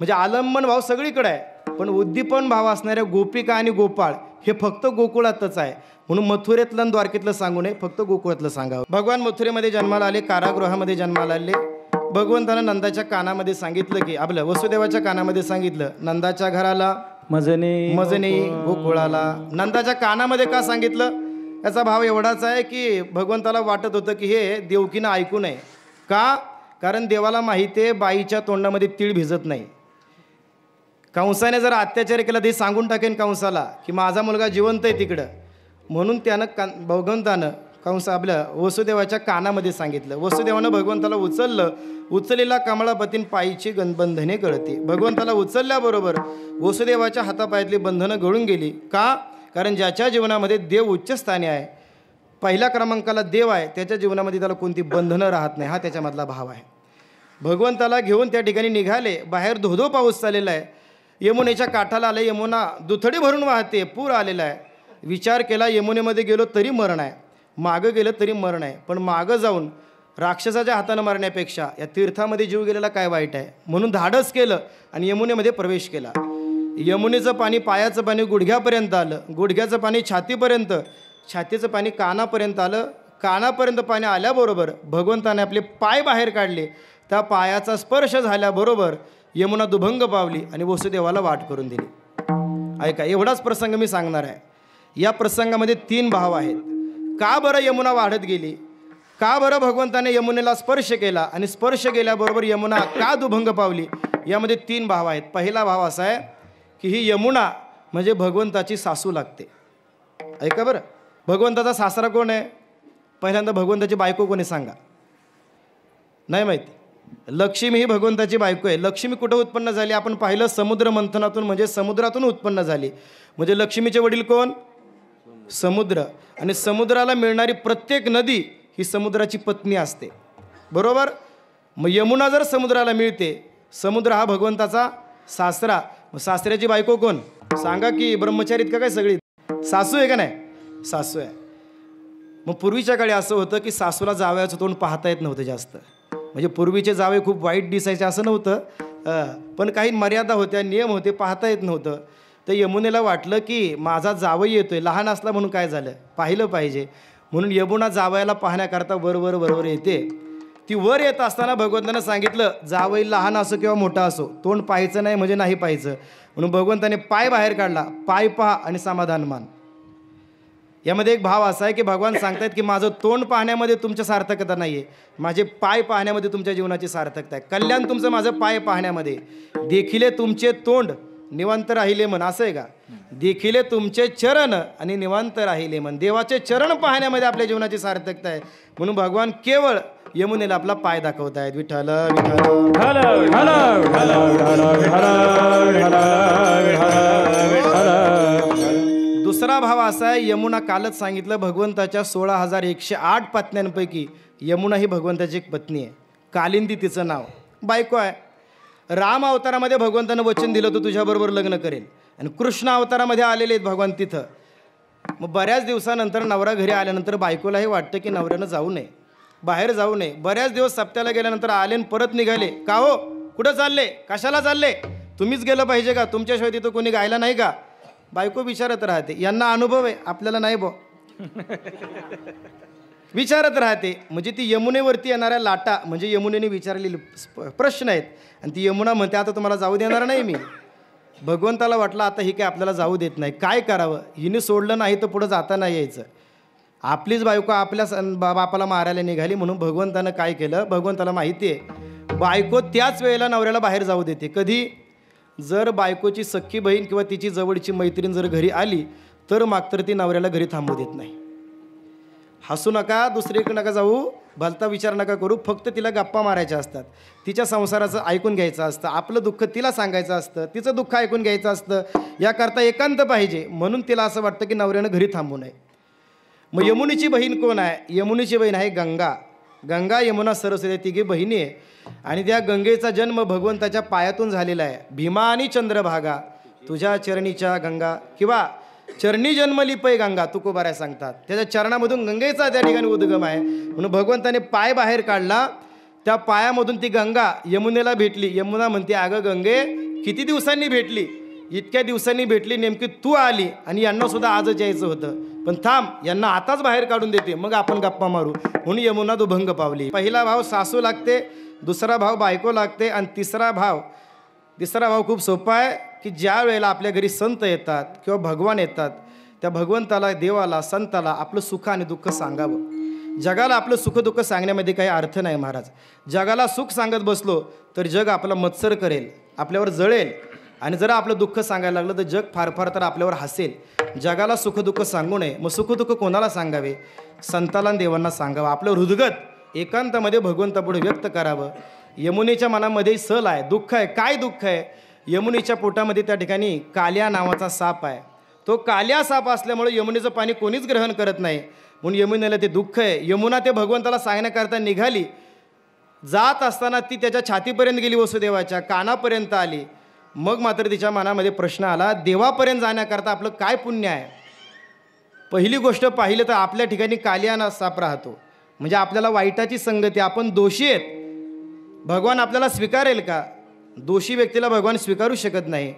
म्हणजे आलंबन भाव सगळीकडे आहे, पण उद्दीपन भाव असणाऱ्या गोपिका आणि गोपाळ हे फक्त गोकुळातच आहे. म्हणून मथुरेतलं आणि द्वारकेतलं सांगू नये, फक्त गोकुळातलं सांगावं. भगवान मथुरेमध्ये जन्माला आले, कारागृहामध्ये जन्माला आले. भगवंतानं नंदाच्या कानामध्ये सांगितलं की, आपलं वसुदेवाच्या कानामध्ये सांगितलं, नंदाच्या घराला मजने गोकुळाला. नंदाच्या कानामध्ये का सांगितलं? याचा भाव एवढाच आहे की भगवंताला वाटत होतं की हे देवकीनं ऐकू नये. का? कारण देवाला माहिती आहे बाईच्या तोंडामध्ये तीळ भिजत नाही. कंसाने जर अत्याचार केला ते सांगून टाकेन कंसाला की माझा मुलगा जिवंत आहे तिकडं. म्हणून त्यानं भगवंतानं आपल्या वसुदेवाच्या कानामध्ये सांगितलं. वसुदेवानं भगवंताला उचललेला कमळापतीन पायीची बंधने गळते. भगवंताला उचलल्याबरोबर वसुदेवाच्या हातापायातली बंधनं गळून गेली. का? कारण ज्याच्या जीवनामध्ये देव उच्चस्थानी आहे, पहिल्या क्रमांकाला देव आहे, त्याच्या जीवनामध्ये त्याला कोणती बंधनं राहत नाही. हा त्याच्यामधला भाव आहे. भगवंताला घेऊन त्या ठिकाणी निघाले. बाहेर धोधो पाऊस चाललेला आहे. यमुनेच्या काठाला आले. यमुना दुथडी भरून वाहते, पूर आलेला आहे. विचार केला, यमुनेमध्ये गेलो तरी मरण आहे, मागं गेलं तरी मरण आहे, पण मागं जाऊन राक्षसाच्या हातानं मारण्यापेक्षा या तीर्थामध्ये जीव गेलेला काय वाईट आहे. म्हणून धाडस केलं आणि यमुनेमध्ये प्रवेश केला. यमुनेचं पाणी पायाचं पाणी गुडघ्यापर्यंत आलं, गुडघ्याचं पाणी छातीपर्यंत, छातीचं पाणी कानापर्यंत आलं. कानापर्यंत पाणी आल्याबरोबर भगवंताने आपले पाय बाहेर काढले. त्या पायाचा स्पर्श झाल्याबरोबर यमुना दुभंग पावली आणि वसुदेवाला वाट करून दिली. ऐका, एवढाच प्रसंग मी सांगणार आहे. या प्रसंगामध्ये 3 भाव आहेत. का बरं यमुना वाढत गेली? का बरं भगवंताने यमुनेला स्पर्श केला आणि स्पर्श केल्याबरोबर यमुना का दुभंग पावली? यामध्ये 3 भाव आहेत. पहिला भाव असा आहे की ही यमुना म्हणजे भगवंताची सासू लागते. ऐका बरं, भगवंताचा सासरा कोण आहे? पहिल्यांदा भगवंताची बायको कोणी सांगा? नाही माहिती. लक्ष्मी ही भगवंताची बायको आहे. लक्ष्मी कुठं उत्पन्न झाली? आपण पाहिलं समुद्र मंथनातून, म्हणजे समुद्रातून उत्पन्न झाली. म्हणजे लक्ष्मीचे वडील कोण? समुद्र. आणि समुद्राला मिळणारी प्रत्येक नदी ही समुद्राची पत्नी असते, बरोबर? मग यमुना जर समुद्राला मिळते, समुद्र हा भगवंताचा सासरा. मग सासऱ्याची बायको कोण सांगा? की ब्रह्मचारीत का काय सगळी? सासू आहे का नाही? सासू आहे. मग पूर्वीच्या काळी असं होतं की सासूला जावयाचं तोंड पाहता येत नव्हतं जास्त. म्हणजे पूर्वीचे जावे खूप वाईट दिसायचे असं नव्हतं, पण काही मर्यादा होत्या, नियम होते, पाहता येत नव्हतं. तर यमुनेला वाटलं की माझा जावई येतोय, लहान असला म्हणून काय झालं, पाहिलं पाहिजे म्हणून यमुना जावयाला पाहण्याकरता वर येते. ती वर येत असताना भगवंतानं सांगितलं जावई लहान असो किंवा मोठा असो तोंड पाहायचं नाही म्हणजे नाही पाहायचं. म्हणून भगवंताने पाय बाहेर काढला, पाय पहा आणि समाधान मान. यामध्ये एक भाव असा आहे की भगवान सांगतायत की माझं तोंड पाहण्यामध्ये तुमची सार्थकता नाही आहे, माझे पाय पाहण्यामध्ये तुमच्या जीवनाची सार्थकता आहे. कल्याण तुमचं माझं पाय पाहण्यामध्ये. देखिले तुमचे तोंड निवांत राहिले मन, असं आहे का? देखिले तुमचे चरण आणि निवांत राहिले मन. देवाचे चरण पाहण्यामध्ये आपल्या जीवनाची सार्थकता आहे. म्हणून भगवान केवळ यमुनेला आपला पाय दाखवत आहेत. विठ्ठल दुसरा भाव असा आहे, यमुना कालच सांगितलं भगवंताच्या 16,108 पत्न्यांपैकी यमुना ही भगवंताची एक पत्नी आहे. कालिंदी तिचं नाव, बायको आहे. राम अवतारामध्ये भगवंतानं वचन दिलं होतं तुझ्याबरोबर लग्न करेल, आणि कृष्ण अवतारामध्ये आलेले आहेत भगवान तिथं. मग बऱ्याच दिवसानंतर नवरा घरी आल्यानंतर बायकोलाही वाटतं की नवऱ्यानं जाऊ नये, बाहेर जाऊ नये. बऱ्याच दिवस सप्त्याला गेल्यानंतर आले आणि परत निघाले. का हो, कुठं चालले, कशाला चालले, तुम्हीच गेलं पाहिजे का, तुमच्याशिवाय तिथं कोणी गायला नाही का? बायको विचारत राहते. यांना अनुभव आहे, आपल्याला नाही बो. विचारत राहते. म्हणजे ती यमुनेवरती येणाऱ्या लाटा म्हणजे यमुनेने विचारलेले प्रश्न आहेत. आणि ती यमुना म्हणते आता तुम्हाला जाऊ देणार नाही मी. भगवंताला वाटलं आता ही काय आपल्याला जाऊ देत नाही, काय करावं, हिने सोडलं नाही तर पुढं जाता नाही यायचं. आपलीच बायको आपल्या बापाला मारायला निघाली. म्हणून भगवंतानं काय केलं, भगवंताला माहिती आहे बायको त्याच वेळेला नवऱ्याला बाहेर जाऊ देते. कधी, जर बायकोची सख्खी बहीण किंवा तिची जवळची मैत्रीण जर घरी आली तर मात्र ती नवऱ्याला घरी थांबू देत नाही. हसू नका, दुसरीकडे नका जाऊ, भलता विचार नका करू, फक्त तिला गप्पा मारायच्या असतात, तिच्या संसाराचं ऐकून घ्यायचं असतं, आपलं दुःख तिला सांगायचं असतं, तिचं दुःख ऐकून घ्यायचं असतं. याकरता एकांत पाहिजे. म्हणून तिला असं वाटतं की नवऱ्यानं घरी थांबू नये. मग यमुनेची बहीण कोण आहे? यमुनेची बहीण आहे गंगा. गंगा, यमुना, सरस्वती तिघी बहिणी आहे. आणि त्या गंगेचा जन्म भगवंताच्या पायातून झालेला आहे. भीमा आणि चंद्रभागा तुझ्या चरणीच्या गंगा, किंवा चरणी जन्मली पै गंगा तुकोबाऱ्या सांगतात. त्याच्या चरणामधून गंगेचा त्या ठिकाणी उद्गम आहे. म्हणून भगवंताने पाय बाहेर काढला, त्या पायामधून ती गंगा यमुनेला भेटली. यमुना म्हणते अगं गंगे किती दिवसांनी भेटली? इतक्या दिवसांनी भेटली, नेमकी तू आली आणि यांना सुद्धा आजच यायचं होतं, पण थांब यांना आताच बाहेर काढून देते मग आपण गप्पा मारू. म्हणून यमुना दुभंग पावली. पहिला भाव सासू लागते, दुसरा भाव बायको लागते, आणि तिसरा भाव खूप सोपा आहे की ज्या वेळेला आपल्या घरी संत येतात किंवा भगवान येतात त्या भगवंताला, देवाला, संताला आपलं सुख आणि दुःख सांगावं. जगाला आपलं सुखदुःख सांगण्यामध्ये काही अर्थ नाही महाराज. जगाला सुख सांगत बसलो तर जग आपला मत्सर करेल, आपल्यावर जळेल. आणि जरा आपलं दुःख सांगायला लागलं तर जग फार फार तर आपल्यावर हसेल. जगाला सुखदुःख सांगू नये. मग सुखदुःख कोणाला सांगावे? संताला आणि देवांना सांगावं. आपलं हृदगत एकांतामध्ये भगवंतापुढे व्यक्त करावं. यमुनेच्या मनामध्ये सल आहे, दुःख आहे. काय दुःख आहे? यमुनेच्या पोटामध्ये त्या ठिकाणी काल्या नावाचा साप आहे. तो काल्या साप असल्यामुळे यमुनेचं पाणी कोणीच ग्रहण करत नाही. म्हणून यमुनेला ते दुःख आहे. यमुना ते भगवंताला सांगण्याकरता निघाली. जात असताना ती त्याच्या छातीपर्यंत गेली, वसुदेवाच्या कानापर्यंत आली. मग मात्र तिच्या मनामध्ये प्रश्न आला, देवापर्यंत जाण्याकरता आपलं काय पुण्य आहे? पहिली गोष्ट पाहिलं तर आपल्या ठिकाणी कालियाना साप राहतो, म्हणजे आपल्याला वाईटाची संगती, आपण दोषी आहेत. भगवान आपल्याला स्वीकारेल का? दोषी व्यक्तीला भगवान स्वीकारू शकत नाही.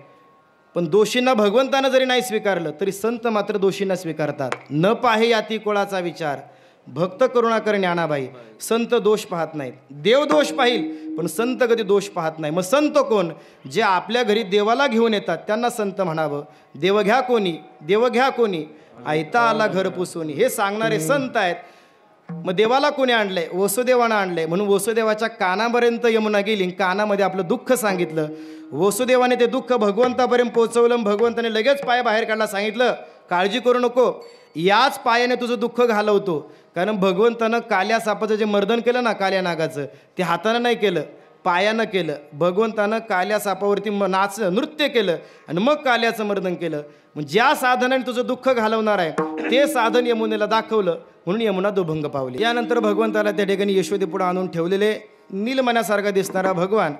पण दोषींना भगवंतानं जरी नाही स्वीकारलं तरी संत मात्र दोषींना स्वीकारतात. न पाहे याती कोळाचा विचार, भक्त करुणाकर ज्ञानाबाई. संत दोष पाहत नाहीत, देव दोष पाहिल पण संत कधी दोष पाहत नाही. मग संत कोण? जे आपल्या घरी देवाला घेऊन येतात त्यांना संत म्हणावं. देव घ्या कोणी, देव घ्या कोणी, आयता आला घर पुसोनी, हे सांगणारे संत आहेत. मग देवाला कोणी आणलंय? वसुदेवानं आणलंय. म्हणून वसुदेवाच्या कानापर्यंत यमुना गेली, कानामध्ये आपलं दुःख सांगितलं. वसुदेवाने ते दुःख भगवंतापर्यंत पोहोचवलं. भगवंताने लगेच पाय बाहेर काढला, सांगितलं काळजी करू नको, याच पायाने तुझं दुःख घालवतो. कारण भगवंतानं काल्या सापाचं जे मर्दन केलं ना, काल्या नागाचं, ते हातानं नाही केलं, पायानं केलं. भगवंतानं काल्या सापावरती नृत्य केलं आणि मग काल्याचं मर्दन केलं. मग ज्या साधनाने तुझं दुःख घालवणार आहे ते साधन यमुनेला दाखवलं. म्हणून यमुना दुभंग पावली. यानंतर भगवंताला त्या ठिकाणी यशोदेपुढे आणून ठेवलेले नीलमण्यासारखा दिसणारा भगवान,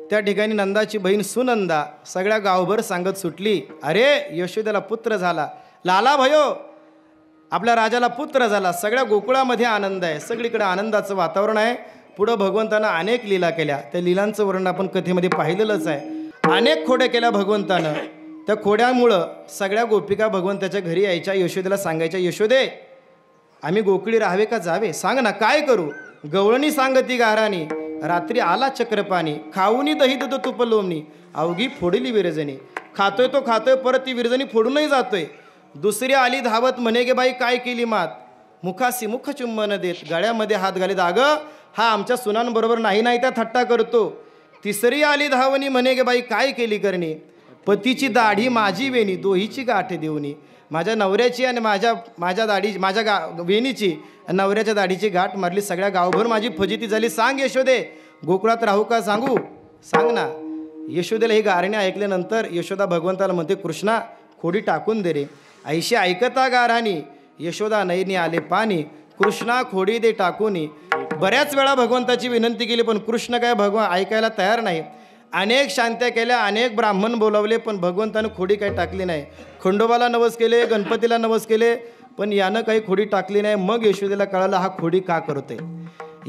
त्या ठिकाणी नंदाची बहीण सुनंदा सगळ्या गावभर सांगत सुटली, अरे यशोदेला पुत्र झाला, लाला भयो, आपल्या राजाला पुत्र झाला. सगळ्या गोकुळामध्ये आनंद आहे, सगळीकडे आनंदाचं वातावरण आहे. पुढं भगवंतानं अनेक लीला केल्या, त्या लीलांचं वर्णन आपण कथेमध्ये पाहिलेलंच आहे. अनेक खोड्या केल्या भगवंतानं. त्या खोड्यामुळं सगळ्या गोपिका भगवंताच्या घरी यायच्या, यशोदेला सांगायच्या, यशोदे आम्ही गोकुळी राहावे का जावे, सांग ना काय करू. गवळणी सांगती गारानी, रात्री आला चक्रपाणी, खाऊनी दही दूध तुप लोमणी, अवघी फोडली विरजणी. खातोय तो खातोय, परत ती विरजणी फोडूनही जातोय. दुसरी आली धावत, म्हणे गे बाई काय केली मात, मुखासी मुख चुंबन देत, गळ्यामध्ये हात घालीत, अगं हा आमच्या सुनांबरोबर नाही नाही त्या थट्टा करतो. तिसरी आली धावणी, म्हणे गे बाई काय केली करणी, पतीची दाढी माझी वेणी, दोहीची गाठ देऊनी. माझ्या नवऱ्याची आणि माझ्या दाढी माझ्या वेणीची नवऱ्याच्या दाढीची गाठ मारली. सगळ्या गावभर माझी फजिती झाली. सांग यशोदे गोकुळात राहू का सांगू, सांग ना. यशोदेला ही गारणी ऐकल्यानंतर यशोदा भगवंताला म्हणते, कृष्णा खोडी टाकून दे रे. ऐशी ऐकता गाराणी, यशोदा नयनी आले पाणी, कृष्णा खोडी दे टाकूनी. बऱ्याच वेळा भगवंताची विनंती केली पण कृष्ण काय भगवान ऐकायला तयार नाही. अनेक शांत्या केल्या, अनेक ब्राह्मण बोलावले पण भगवंतानं खोडी काही टाकली नाही. खंडोबाला नवस केले, गणपतीला नवस केले पण यानं काही खोडी टाकली नाही. मग यशोदेला कळालं हा खोडी का करतोय,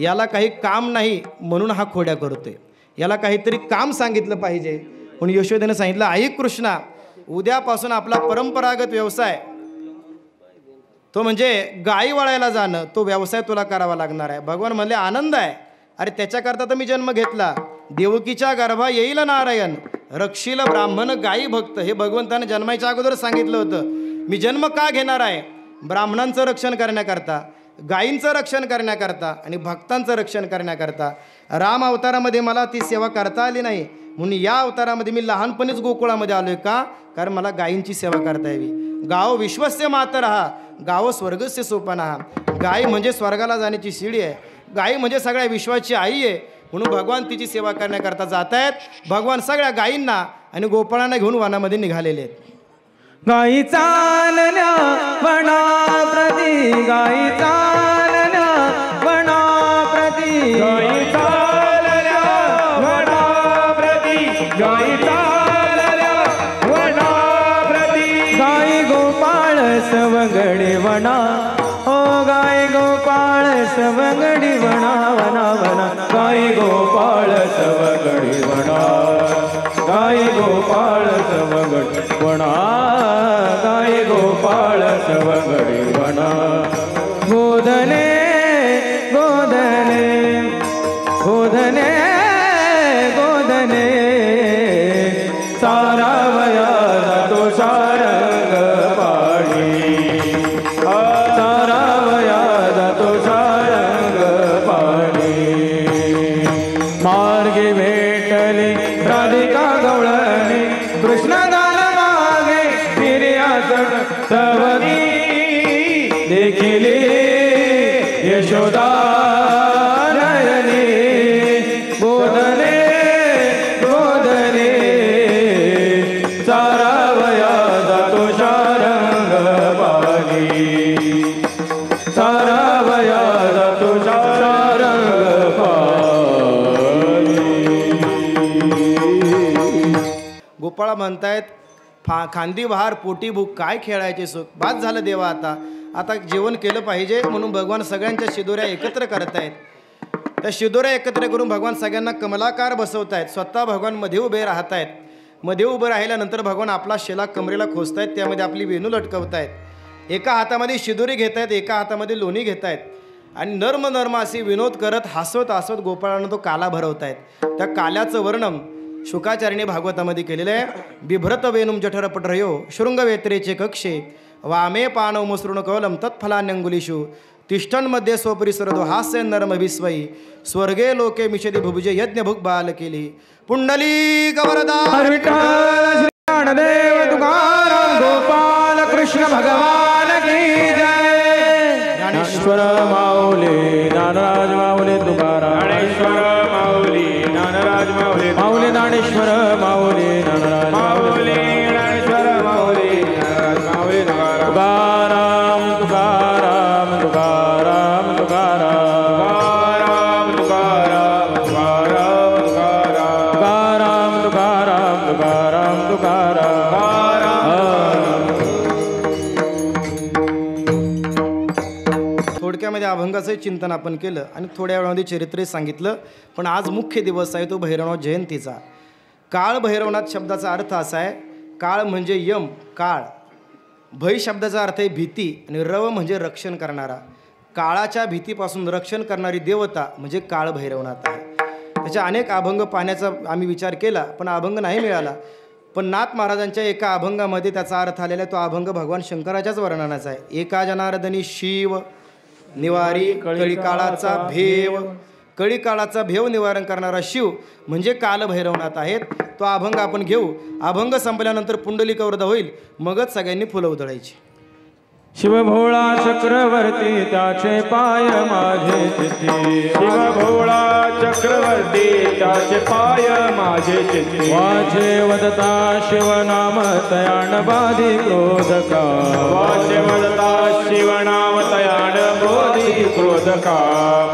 याला काही काम नाही म्हणून हा खोड्या करतोय, याला काहीतरी काम सांगितलं पाहिजे. म्हणून यशोदेनं सांगितलं, ऐक कृष्णा उद्यापासून आपला परंपरागत व्यवसाय तो म्हणजे गाई वळायला जाणं, तो व्यवसाय तुला करावा लागणार आहे. भगवान म्हणले आनंद आहे, अरे त्याच्याकरता तर मी जन्म घेतला. देवकीच्या गर्भा येईल नारायण, रक्षील ब्राह्मण गायी भक्त. हे भगवंतानं जन्माच्या अगोदर सांगितलं होतं. मी जन्म का घेणार आहे, ब्राह्मणांचं रक्षण करण्याकरता, गायींचं रक्षण करण्याकरता आणि भक्तांचं रक्षण करण्याकरता. राम अवतारामध्ये मला ती सेवा करता आली नाही म्हणून या अवतारामध्ये मी लहानपणीच गोकुळामध्ये आलोय का, कारण मला गायींची सेवा करता यावी. गाव विश्वस्य मातरहा, गाव स्वर्गस्य सोपानहा. गाय म्हणजे स्वर्गाला जाण्याची शिडी आहे, गाय म्हणजे सगळ्या विश्वाची आई आहे. म्हणून भगवान तिची सेवा करण्याकरता जात आहेत. भगवान सगळ्या गायींना आणि गोपाळांना घेऊन वनामध्ये निघालेले आहेत. गाई चालल्या वनाप्रती, गाई चालल्या वनाप्रती, गाई चालल्या वनाप्रती, गाई चालल्या वनाप्रती. गाई गोपाळ सवंगडी वना, ओ गाई गोपाळ सवंगडी वना वना वना. गाई गोपाळ सवंगडी वना, गाई गोपाळ सवंगडी वना, गाई गोपाळ सवंगडी वना. गोधने गोधने गोधने गोधने, सारावया जातो सारंग पाणी, सारावया जातो सारंग पाणी. मार्गे भेटले राधिका गवळणी, कृष्ण गाल मागे फिर्यासण तवनी. देखिले यशोदा नयनी, गोधने गोधने, सारावया जातो सारंग पाणी, सारावया जातो सारंग पाणी. गोपाळा म्हणतायत खांदी बहार पोटी भूक, काय खेळायचे सुख, बाद झालं देवा आता, आता जेवण केलं पाहिजे. म्हणून भगवान सगळ्यांच्या शिदोऱ्या एकत्र करत आहेत. त्या शिदोऱ्या एकत्र करून भगवान सगळ्यांना कमलाकार बसवत आहेत. स्वतः भगवान मध्ये उभे राहत आहेत. मध्ये उभं राहिल्यानंतर भगवान आपला शेला कमरेला खोचत आहेत, त्यामध्ये आपली वेणू लटकवत आहेत. एका हातामध्ये शिदोरी घेत आहेत, एका हातामध्ये लोणी घेत आहेत आणि नर्म नर्म असे विनोद करत हसवत हसवत गोपाळांना तो काला भरवत आहेत. त्या काल्याचं वर्णन शुकाचार्याने भागवतामध्ये केलेलं आहे. बिभ्रत वेणुम जठरपटरयो शृंगवेत्रेचे कक्षे, वामे पाणव मसृण कवलम तत्फलान्यंगुलीषु, तिष्ठन्मध्ये स्वपरिसरदो हास्य नर्म विस्वयी, स्वर्गे लोके मिषदी भुभुजे यज्ञ भुग बाल केली. पुंडली गवरदा देव तुकाराम गोपाल कृष्ण भगवान की जय. ज्ञानेश्वर माऊली ज्ञानराज माऊली तुकाराम, ज्ञानेश्वर माऊली ज्ञानराज माऊली, माऊली ज्ञानेश्वर माऊली ज्ञानराज माऊली, ज्ञानेश्वर माऊली ज्ञानराज माऊली तुकाराम. तुकाराम तुकाराम तुकाराम तुकाराम, तुकाराम तुकाराम तुकाराम, तुकाराम तुकाराम तुकाराम तुकाराम. थोडक्यामध्ये अभंगाचं चिंतन आपण केलं आणि थोड्या वेळामध्ये चरित्र सांगितलं. पण आज मुख्य दिवस आहे तो भैरवनाथ जयंतीचा. काळ भैरवनाथ शब्दाचा अर्थ असा आहे काळ म्हणजे यम काळ. भय शब्दाचा अर्थ आहे भीती आणि रव म्हणजे रक्षण करणारा. काळाच्या भीतीपासून रक्षण करणारी देवता म्हणजे काळ भैरवनाथ आहे. त्याच्या अनेक अभंग पाहण्याचा आम्ही विचार केला पण अभंग नाही मिळाला. पण नाथ महाराजांच्या एका अभंगामध्ये त्याचा अर्थ आलेला आहे. तो अभंग भगवान शंकराच्याच वर्णनाचा आहे. एका जनार्दनी शिव निवारी कळीकाळाचा भेव. कळीकाळाचा भेव निवारण करणारा शिव म्हणजे कालभैरवनाथ आहेत. तो अभंग आपण घेऊ. अभंग संपल्यानंतर पुंडलिकावृद्ध होईल मगच सगळ्यांनी फुलं उधळायची. शिवभोळा चक्रवर्ती त्याचे पाय माझे चित्ती. शिवभोळा चक्रवर्ती त्याचे पाय माझे चित्ती. वाचे वदता शिवनाम तयान बाधी क्रोधका. वाचे वदता शिवनाम तयान बोधी क्रोधका.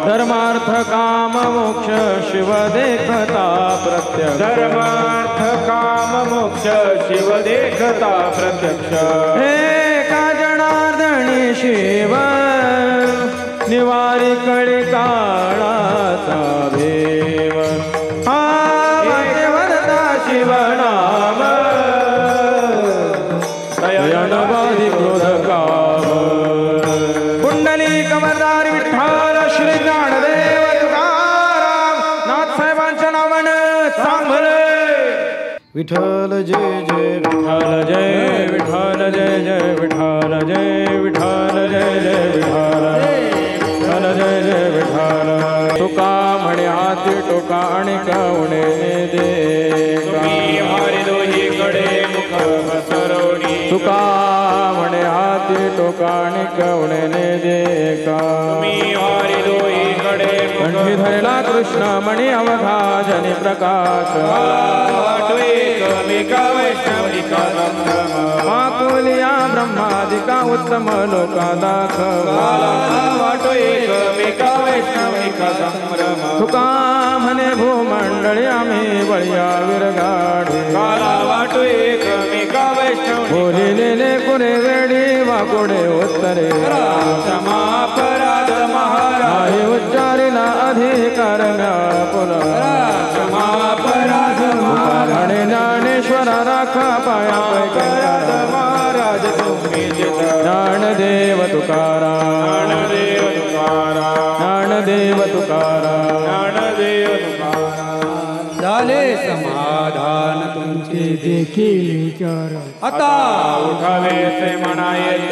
धर्मार्थ काम मोक्ष शिव देखता प्रत्यक्ष. धर्मार्थ काम मोक्ष शिव देखता प्रत्यक्ष. एका जनार्दनी शिव निवारी कळी काळाचा भेव. वाचे वदता शिवनाम तयान बाधी क्रोधका. कुंडली कमरदार विठ्ठल श्री ज्ञानदेव तुकाराम नाथ साहेबांच्या नावानं सांभले. विठ्ठल जय जय विठ्ठल जय विठ्ठल जय जय विठ्ठल जय विठ्ठल जय जय विठ्ठल विठ्ठल जय जय विठ्ठल. तुका म्हणे हाती टोका आणि कवणे दे. हरी दोहीकडे मुख पसरवणी. तुका म्हणे हाती टोका आणि कवणे दे का. हरी दोहीकडे कंठी धरला कृष्ण मणी अवघा जनी प्रकाश. एका वैष्णविका आकुलिया ब्रह्मादिका उत्तम लोका दाखव. वाटो एकमेका वैष्णविका संभ्रम. तुका म्हणे भूमंडळी आम्ही बळीया विरगाडी. काला वाटो एकमेका वैष्णवी. बोलिलेले कुरे वेडी वाकुडे उत्तरे. क्षमापराध महाराज. नाही उच्चारिला अधिकार पुला. क्षमापराध आणि ज्ञानेश्वर राखा पाया महाराज. महाराज तुम्ही जित. ज्ञानदेव तुकाराम. ज्ञानदेव तुकाराम. ज्ञानदेव तुकाराम. ज्ञानदेव तुकाराम. झाले समाधान तुमचे देखील विचार. आता उठावे से म्हणा येत